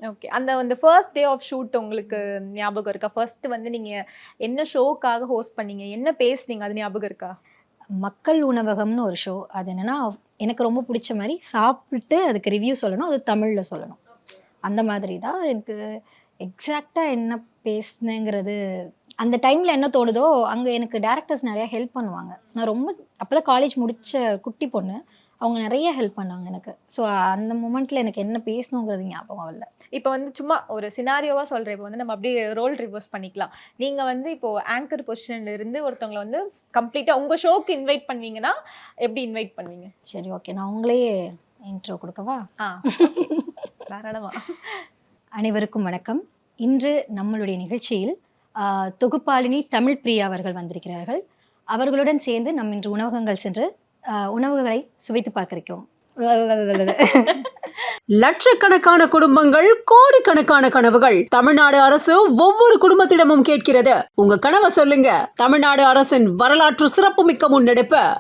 Okay. அந்த first day of shoot உங்களுக்கு ஞாபகம் இருக்கா? ஃபர்ஸ்ட் வந்து நீங்க என்ன ஷோக்காக ஹோஸ்ட் பண்ணீங்க? என்ன பேசுனீங்க? அது ஞாபகம் இருக்கா? மக்கள் உணவகம்னு ஒரு ஷோ. அது என்னன்னா, எனக்கு ரொம்ப பிடிச்ச மாரி சாப்பிட்டு அதுக்கு ரிவ்யூ சொல்லணும். அது தமிழ்ல சொல்லணும். அந்த மாதிரி தான் எனக்கு எக்ஸாக்ட்டா என்ன பேசினேங்கிறது அந்த டைம்ல என்ன தோணுதோ, அங்க எனக்கு டைரக்டர்ஸ் நெறைய ஹெல்ப் பண்ணுவாங்க. நான் ரொம்ப அப்பதான் காலேஜ் முடிச்ச குட்டி பொண்ணு. அவங்க நெறைய ஹெல்ப் பண்ணாங்க எனக்கு. ஸோ அந்த மொமெண்ட்ல எனக்கு என்ன பேசணுங்கிறது ஞாபகம் இல்ல. இப்ப வந்து சும்மா ஒரு சினாரியோவா சொல்றேன். இப்ப வந்து நம்ம அப்படியே ரோல் ரிவர்ஸ் பண்ணிக்கலாம். நீங்க வந்து இப்போ ஆங்கர் பொசிஷன்ல இருந்து ஒருத்தவங்கள வந்து கம்ப்ளீட்டா உங்க ஷோக்கு இன்வைட் பண்ணுவீங்கன்னா, எப்படி இன்வைட் பண்ணுவீங்க? சரி ஓகே. நான் உங்களே இன்ட்ரோ குடுக்கவா? ஓகே. தாராளமா. அனைவருக்கும் வணக்கம். இன்று நம்மளுடைய நிகழ்ச்சியில் தொகுப்பாளினி தமிழ் பிரியா அவர்கள் வந்திருக்கிறார்கள். அவர்களுடன் சேர்ந்து நம் இன்று உணவகங்கள் சென்று உணவுகளை சுவைத்து பார்க்க இருக்கிறோம். லட்சக்கணக்கான குடும்பங்கள், கோடிக்கணக்கான கனவுகள். தமிழ்நாடு அரசு ஒவ்வொரு குடும்பத்திடமும் கேட்கிறது, உங்க கனவை சொல்லுங்க. தமிழ்நாடு அரசின் வரலாற்று சிறப்புமிக்க முன்னெடுப்பு